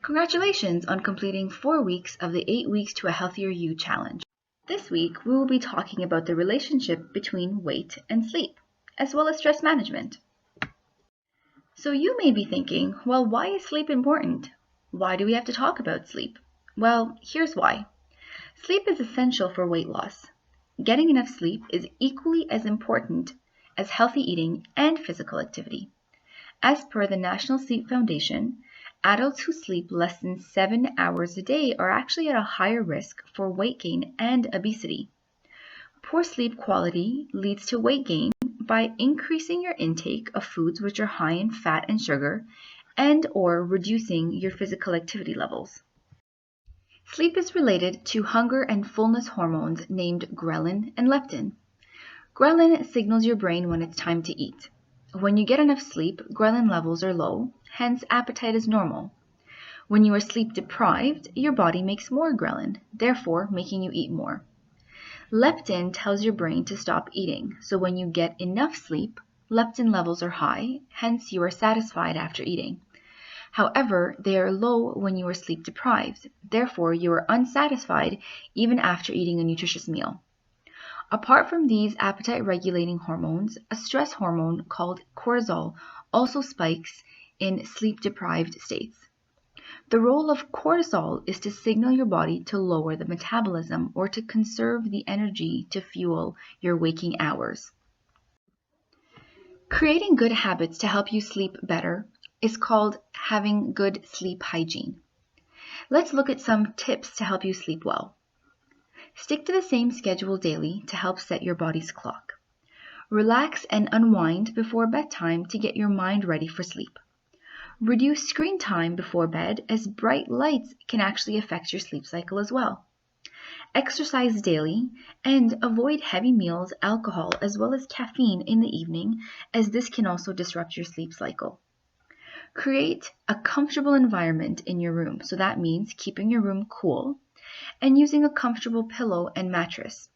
Congratulations on completing 4 weeks of the 8 Weeks to a Healthier You challenge. This week, we will be talking about the relationship between weight and sleep, as well as stress management. So you may be thinking, well, why is sleep important? Why do we have to talk about sleep? Well, here's why. Sleep is essential for weight loss. Getting enough sleep is equally as important as healthy eating and physical activity. As per the National Sleep Foundation, adults who sleep less than 7 hours a day are actually at a higher risk for weight gain and obesity. Poor sleep quality leads to weight gain by increasing your intake of foods which are high in fat and sugar and or reducing your physical activity levels. Sleep is related to hunger and fullness hormones named ghrelin and leptin. Ghrelin signals your brain when it's time to eat. When you get enough sleep, ghrelin levels are low, hence appetite is normal. When you are sleep deprived, your body makes more ghrelin, therefore making you eat more. Leptin tells your brain to stop eating, so when you get enough sleep, leptin levels are high, hence you are satisfied after eating. However, they are low when you are sleep deprived, therefore you are unsatisfied even after eating a nutritious meal. Apart from these appetite-regulating hormones, a stress hormone called cortisol also spikes in sleep-deprived states. The role of cortisol is to signal your body to lower the metabolism or to conserve the energy to fuel your waking hours. Creating good habits to help you sleep better is called having good sleep hygiene. Let's look at some tips to help you sleep well. Stick to the same schedule daily to help set your body's clock. Relax and unwind before bedtime to get your mind ready for sleep. Reduce screen time before bed as bright lights can actually affect your sleep cycle as well. Exercise daily and avoid heavy meals, alcohol, as well as caffeine in the evening, as this can also disrupt your sleep cycle. Create a comfortable environment in your room, so that means keeping your room cool and using a comfortable pillow and mattress.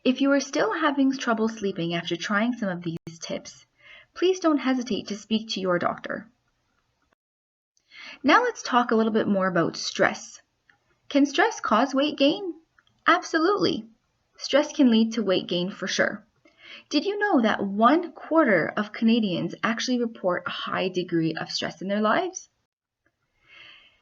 If you are still having trouble sleeping after trying some of these tips, please don't hesitate to speak to your doctor. Now let's talk a little bit more about stress. Can stress cause weight gain? Absolutely. Stress can lead to weight gain for sure. Did you know that 1/4 of Canadians actually report a high degree of stress in their lives?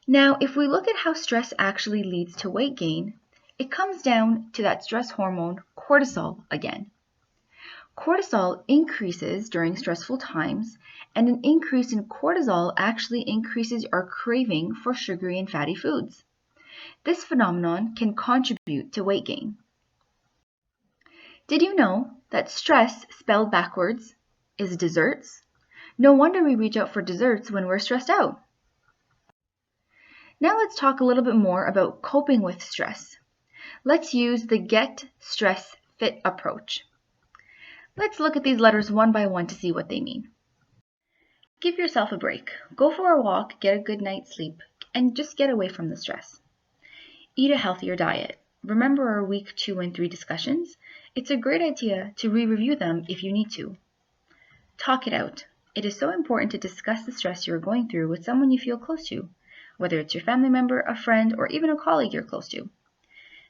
Now, if we look at how stress actually leads to weight gain, it comes down to that stress hormone cortisol again. Cortisol increases during stressful times, and an increase in cortisol actually increases our craving for sugary and fatty foods. This phenomenon can contribute to weight gain. Did you know that stress spelled backwards is desserts? No wonder we reach out for desserts when we're stressed out. Now let's talk a little bit more about coping with stress. Let's use the Get Stress Fit approach. Let's look at these letters one by one to see what they mean. Give yourself a break. Go for a walk, get a good night's sleep, and just get away from the stress. Eat a healthier diet. Remember our week 2 and 3 discussions? It's a great idea to re-review them if you need to. Talk it out. It is so important to discuss the stress you're going through with someone you feel close to, whether it's your family member, a friend, or even a colleague you're close to.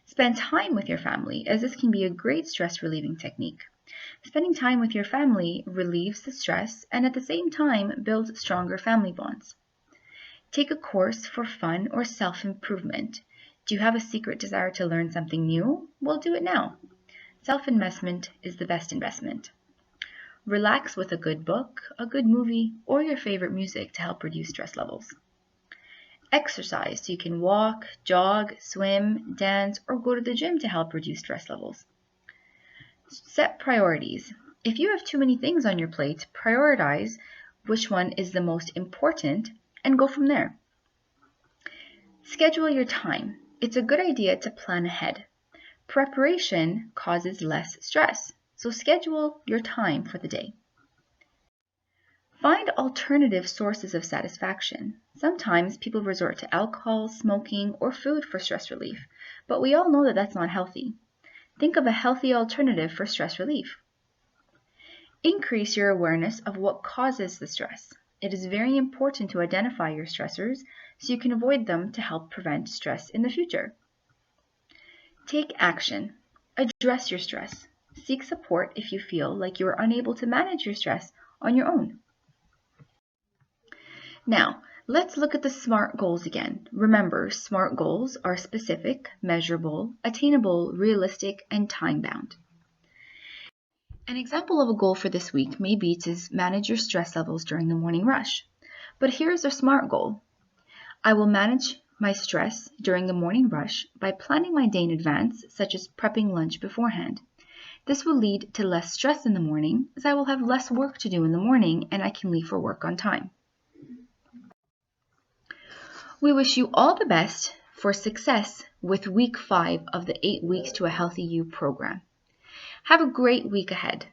Spend time with your family, as this can be a great stress relieving technique. Spending time with your family relieves the stress and at the same time builds stronger family bonds. Take a course for fun or self-improvement. Do you have a secret desire to learn something new? Well, do it now. Self-investment is the best investment. Relax with a good book, a good movie, or your favorite music to help reduce stress levels. Exercise so you can walk, jog, swim, dance, or go to the gym to help reduce stress levels. Set priorities. If you have too many things on your plate, prioritize which one is the most important and go from there. Schedule your time. It's a good idea to plan ahead. Preparation causes less stress, so schedule your time for the day. Find alternative sources of satisfaction. Sometimes people resort to alcohol, smoking, or food for stress relief, but we all know that that's not healthy. Think of a healthy alternative for stress relief. Increase your awareness of what causes the stress. It is very important to identify your stressors so you can avoid them to help prevent stress in the future. Take action. Address your stress. Seek support if you feel like you are unable to manage your stress on your own. Now, let's look at the SMART goals again. Remember, SMART goals are specific, measurable, attainable, realistic, and time-bound. An example of a goal for this week may be to manage your stress levels during the morning rush. But here's a SMART goal. I will manage my stress during the morning rush by planning my day in advance, such as prepping lunch beforehand. This will lead to less stress in the morning, as I will have less work to do in the morning and I can leave for work on time. We wish you all the best for success with week 5 of the 8 Weeks to a Healthy You program. Have a great week ahead.